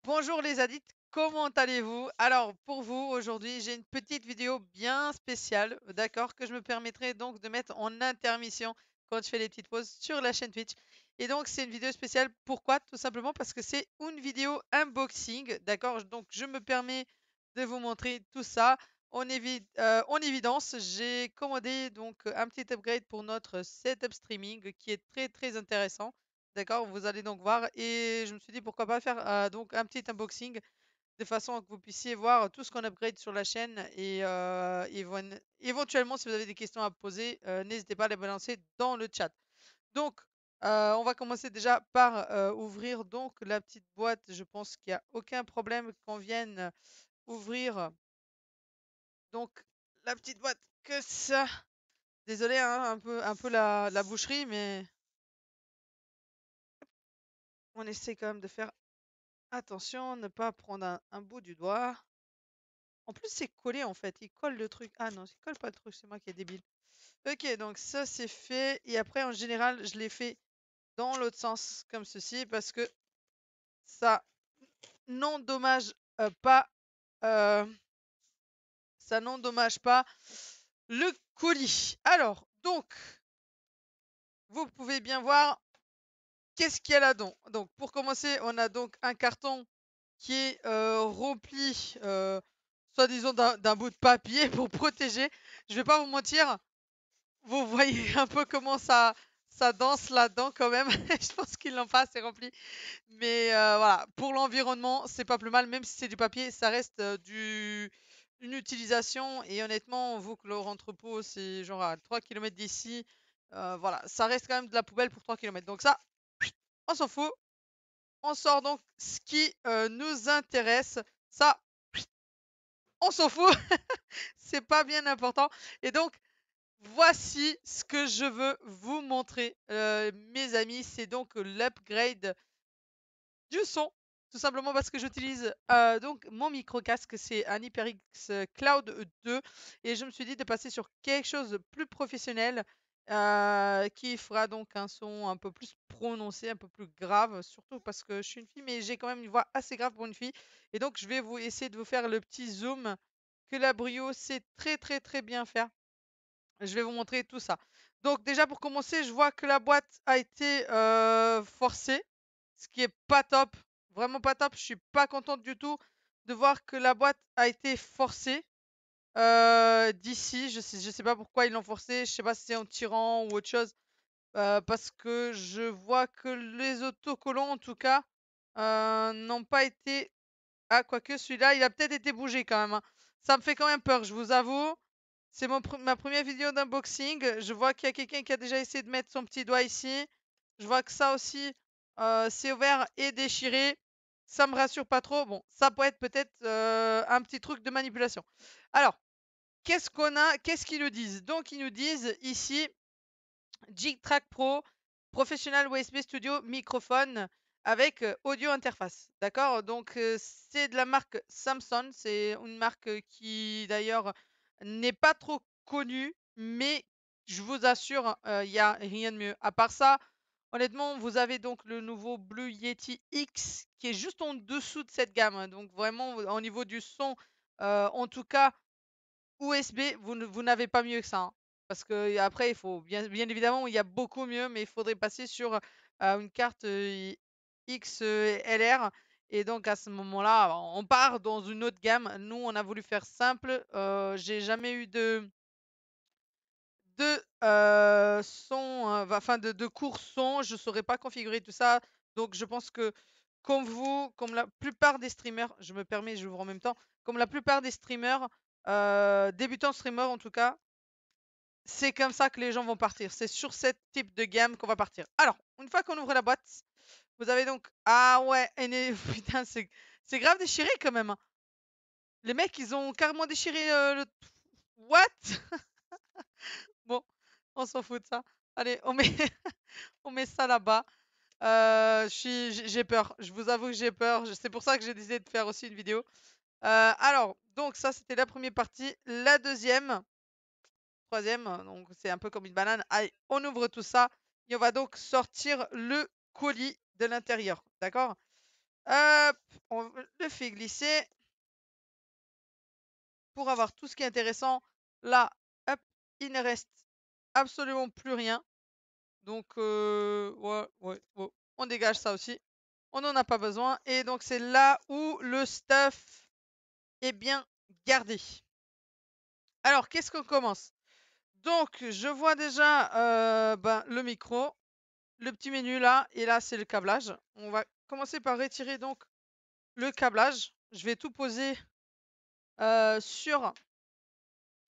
Bonjour les addicts, comment allez-vous? Alors pour vous aujourd'hui j'ai une petite vidéo bien spéciale, d'accord, que je me permettrai donc de mettre en intermission quand je fais les petites pauses sur la chaîne Twitch. Et donc c'est une vidéo spéciale, pourquoi? Tout simplement parce que c'est une vidéo unboxing, d'accord? Donc je me permets de vous montrer tout ça. En évidence, j'ai commandé donc un petit upgrade pour notre setup streaming qui est très intéressant. D'accord, vous allez donc voir et je me suis dit pourquoi pas faire donc un petit unboxing de façon à que vous puissiez voir tout ce qu'on upgrade sur la chaîne et éventuellement si vous avez des questions à poser, n'hésitez pas à les balancer dans le chat. Donc on va commencer déjà par ouvrir donc la petite boîte. Je pense qu'il n'y a aucun problème qu'on vienne ouvrir donc la petite boîte que ça. Désolé hein, un peu la boucherie mais on essaie quand même de faire attention, ne pas prendre un bout du doigt. En plus, c'est collé en fait. Il colle le truc. Ah non, il colle pas le truc, c'est moi qui est débile. Ok, donc ça c'est fait. Et après, en général, je l'ai fait dans l'autre sens, comme ceci, parce que ça n'endommage pas. euh, ça n'endommage pas le colis. Alors, donc, vous pouvez bien voir qu'est-ce qu'il y a là-dedans. Donc, pour commencer, on a donc un carton qui est rempli, soi-disant, d'un bout de papier pour protéger. Je vais pas vous mentir, vous voyez un peu comment ça danse là-dedans quand même. Je pense qu'ils l'ont pas assez rempli. Mais voilà, pour l'environnement, c'est pas plus mal, même si c'est du papier, ça reste une utilisation. Et honnêtement, vous que leur entrepôt, c'est genre à 3 km d'ici, voilà, ça reste quand même de la poubelle pour 3 km. Donc ça, on s'en fout. On sort donc ce qui nous intéresse. Ça, on s'en fout. C'est pas bien important. Et donc, voici ce que je veux vous montrer, mes amis. C'est donc l'upgrade du son. Tout simplement parce que j'utilise donc mon micro casque, c'est un HyperX Cloud 2 et je me suis dit de passer sur quelque chose de plus professionnel qui fera donc un son un peu plus prononcé, un peu plus grave, surtout parce que je suis une fille, mais j'ai quand même une voix assez grave pour une fille. Et donc je vais vous essayer de vous faire le petit zoom que la Brio sait très bien faire. Je vais vous montrer tout ça. Donc déjà pour commencer, je vois que la boîte a été forcée, ce qui est pas top, vraiment pas top. Je suis pas contente du tout de voir que la boîte a été forcée d'ici. Je sais pas pourquoi ils l'ont forcée. Je sais pas si c'est en tirant ou autre chose, parce que je vois que les autocollants en tout cas n'ont pas été. Ah, quoique celui-là, il a peut-être été bougé quand même, hein. Ça me fait quand même peur, je vous avoue. C'est ma première vidéo d'unboxing. Je vois qu'il y a quelqu'un qui a déjà essayé de mettre son petit doigt ici. Je vois que ça aussi, c'est ouvert et déchiré. Ça me rassure pas trop. Bon, ça peut être peut-être un petit truc de manipulation. Alors, qu'est-ce qu'on a? Qu'est-ce qu'ils nous disent? Donc, ils nous disent ici, Jig Track Pro, Professional USB Studio microphone avec audio interface. D'accord? Donc, c'est de la marque Samsung. C'est une marque qui, d'ailleurs, n'est pas trop connue, mais je vous assure, il n'y a rien de mieux. À part ça, honnêtement, vous avez donc le nouveau Blue Yeti X qui est juste en dessous de cette gamme, hein. Donc, vraiment, au niveau du son, en tout cas, USB, vous n'avez pas mieux que ça, hein. Parce que après, il faut bien évidemment, il y a beaucoup mieux, mais il faudrait passer sur une carte XLR. Et donc à ce moment-là, on part dans une autre gamme. Nous, on a voulu faire simple. J'ai jamais eu de son, enfin de cours son. Je saurais pas configurer tout ça. Donc je pense que comme vous, comme la plupart des streamers, je me permets, j'ouvre en même temps, comme la plupart des streamers, débutants streamers en tout cas, c'est comme ça que les gens vont partir. C'est sur ce type de gamme qu'on va partir. Alors, une fois qu'on ouvre la boîte, vous avez donc. Ah ouais, putain, c'est grave déchiré quand même, hein. Les mecs, ils ont carrément déchiré le. What? Bon, on s'en fout de ça. Allez, on met, on met ça là-bas. J'ai peur. Je vous avoue que j'ai peur. C'est pour ça que j'ai décidé de faire aussi une vidéo. Alors, donc ça, c'était la première partie. La deuxième, troisième, donc c'est un peu comme une banane. Allez, on ouvre tout ça et on va donc sortir le colis de l'intérieur. D'accord? Hop, on le fait glisser pour avoir tout ce qui est intéressant. Là, hop, il ne reste absolument plus rien. Donc, ouais, ouais, ouais, on dégage ça aussi. On n'en a pas besoin. Et donc, c'est là où le stuff est bien gardé. Alors, qu'est-ce qu'on commence? Donc, je vois déjà ben, le micro, le petit menu là, et là, c'est le câblage. On va commencer par retirer donc le câblage. Je vais tout poser sur...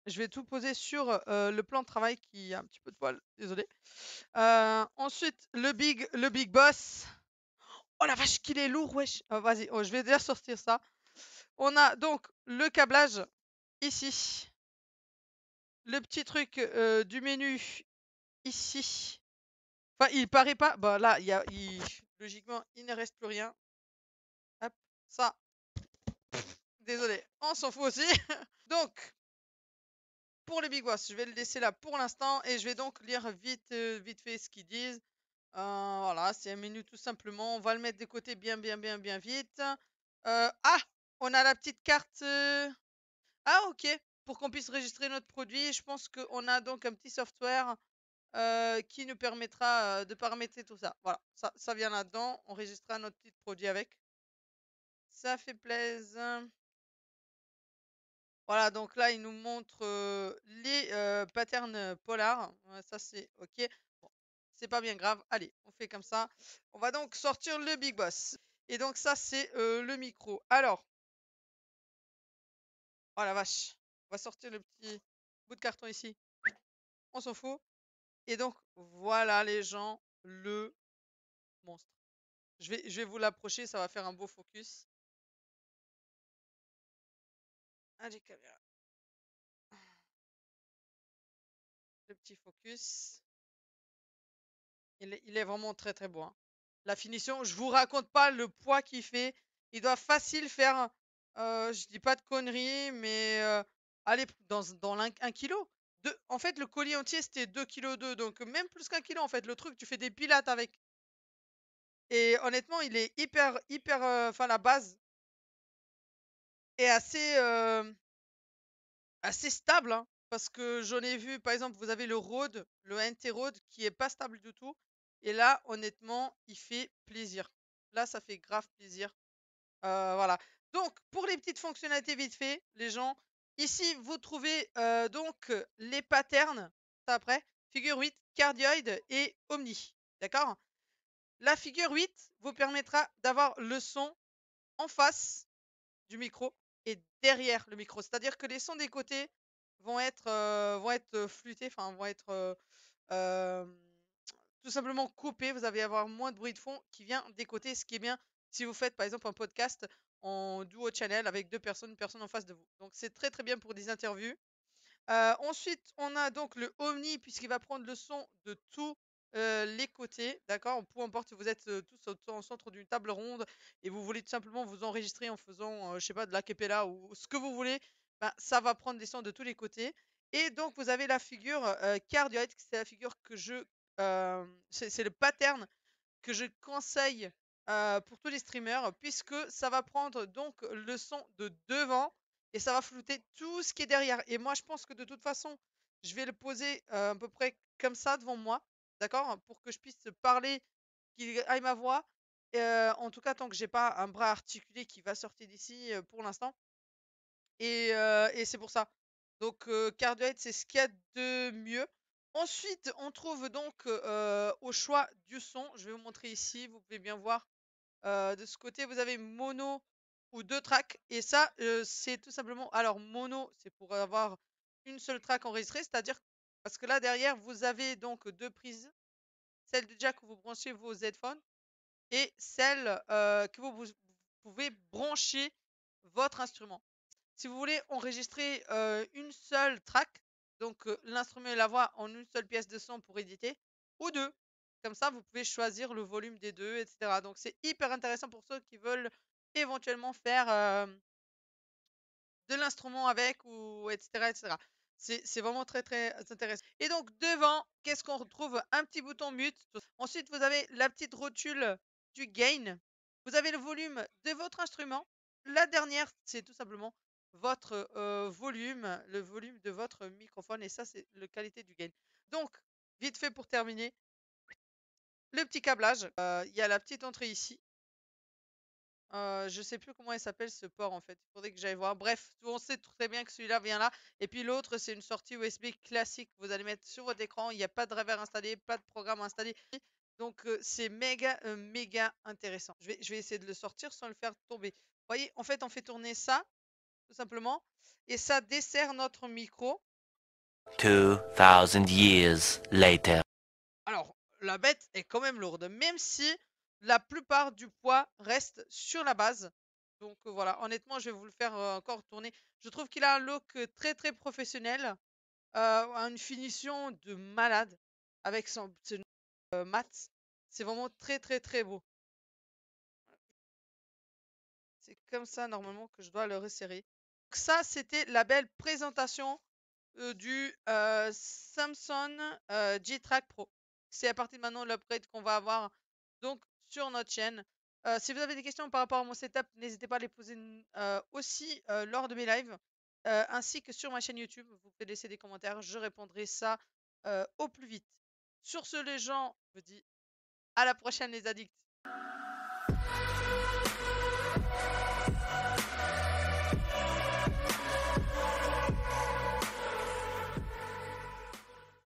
Je vais tout poser sur le plan de travail qui a un petit peu de poil, désolé. Ensuite, le big boss. Oh la vache, qu'il est lourd, wesh. Vas-y, oh, je vais déjà sortir ça. On a donc le câblage ici. Le petit truc du menu ici. Enfin, il paraît pas. Bah là, logiquement, il ne reste plus rien. Hop, ça. Désolé, on s'en fout aussi. Donc, pour le big boss, je vais le laisser là pour l'instant et je vais donc lire vite fait ce qu'ils disent. Voilà, c'est un menu tout simplement. On va le mettre de côté bien vite. Ah, on a la petite carte. Ah, ok. Pour qu'on puisse enregistrer notre produit, je pense qu'on a donc un petit software qui nous permettra de paramétrer tout ça. Voilà, ça vient là-dedans. On enregistrera notre petit produit avec. Ça fait plaisir. Voilà, donc là, il nous montre les patterns polars. Ça, c'est ok. Bon, c'est pas bien grave. Allez, on fait comme ça. On va donc sortir le Big Boss. Et donc, ça, c'est le micro. Alors, oh la vache. On va sortir le petit bout de carton ici. On s'en fout. Et donc, voilà, les gens, le monstre. Je vais vous l'approcher, ça va faire un beau focus. Allez, caméra. Le petit focus. Il est vraiment très beau, hein. La finition, je vous raconte pas le poids qu'il fait. Il doit facile faire, je dis pas de conneries, mais allez, dans 1 kilo. En fait, le colis entier, c'était 2,2 kg, donc même plus qu'1 kilo, en fait. Le truc, tu fais des pilates avec. Et honnêtement, il est hyper, enfin, la base est assez stable, hein, parce que j'en ai vu, par exemple, vous avez le Rode, le NT Rode, qui est pas stable du tout. Et là, honnêtement, il fait plaisir. Là, ça fait grave plaisir. Voilà. Donc, pour les petites fonctionnalités vite fait, les gens, ici, vous trouvez donc les patterns, ça après, figure 8, cardioïde et omni. D'accord? La figure 8 vous permettra d'avoir le son en face du micro et derrière le micro. C'est-à-dire que les sons des côtés vont être flûtés, enfin vont être euh, tout simplement coupés. Vous allez avoir moins de bruit de fond qui vient des côtés, ce qui est bien si vous faites par exemple un podcast en duo channel avec deux personnes, une personne en face de vous. Donc c'est très bien pour des interviews. Ensuite, on a donc le Omni, puisqu'il va prendre le son de tous les côtés, d'accord? Peu importe si vous êtes tous au centre d'une table ronde et vous voulez tout simplement vous enregistrer en faisant, je sais pas, de l'acapella ou ce que vous voulez, ben, ça va prendre des sons de tous les côtés. Et donc, vous avez la figure cardioïde, c'est la figure que c'est le pattern que je conseille pour tous les streamers, puisque ça va prendre donc le son de devant et ça va flouter tout ce qui est derrière. Et moi, je pense que de toute façon, je vais le poser à peu près comme ça devant moi, d'accord? Pour que je puisse parler, qu'il aille ma voix. En tout cas, tant que j'ai pas un bras articulé qui va sortir d'ici pour l'instant. Et c'est pour ça. Donc, Cardioid, c'est ce qu'il y a de mieux. Ensuite, on trouve donc au choix du son. Je vais vous montrer ici. Vous pouvez bien voir. De ce côté, vous avez mono ou deux tracks. Et ça, c'est tout simplement. Alors, mono, c'est pour avoir une seule track enregistrée. C'est-à-dire parce que là, derrière, vous avez donc deux prises. Celle de jack où vous branchez vos headphones. Et celle que vous pouvez brancher votre instrument. Si vous voulez enregistrer une seule track, donc l'instrument et la voix en une seule pièce de son pour éditer, ou deux. Comme ça, vous pouvez choisir le volume des deux, etc. Donc, c'est hyper intéressant pour ceux qui veulent éventuellement faire de l'instrument avec, ou etc. etc. C'est vraiment très très intéressant. Et donc devant, qu'est-ce qu'on retrouve? Un petit bouton mute. Ensuite, vous avez la petite rotule du gain. Vous avez le volume de votre instrument. La dernière, c'est tout simplement votre volume, le volume de votre microphone. Et ça, c'est la qualité du gain. Donc, vite fait pour terminer, le petit câblage. Il y a la petite entrée ici. Je sais plus comment il s'appelle ce port en fait. Il faudrait que j'aille voir. Bref, on sait très bien que celui-là vient là. Et puis l'autre, c'est une sortie USB classique. Vous allez mettre sur votre écran. Il n'y a pas de driver installé, pas de programme installé. Donc c'est méga, méga intéressant. Je vais essayer de le sortir sans le faire tomber. Vous voyez, en fait, on fait tourner ça, tout simplement. Et ça dessert notre micro. 2000 years later. Alors, la bête est quand même lourde, même si la plupart du poids reste sur la base. Donc voilà, honnêtement, je vais vous le faire encore tourner. Je trouve qu'il a un look très très professionnel, une finition de malade avec son mat. C'est vraiment très très très beau. C'est comme ça normalement que je dois le resserrer. Donc ça, c'était la belle présentation du Samsung J-Track Pro. C'est à partir de maintenant l'upgrade qu'on va avoir donc sur notre chaîne. Si vous avez des questions par rapport à mon setup, n'hésitez pas à les poser aussi lors de mes lives, ainsi que sur ma chaîne YouTube. Vous pouvez laisser des commentaires, je répondrai ça au plus vite. Sur ce, les gens, je vous dis à la prochaine les addicts.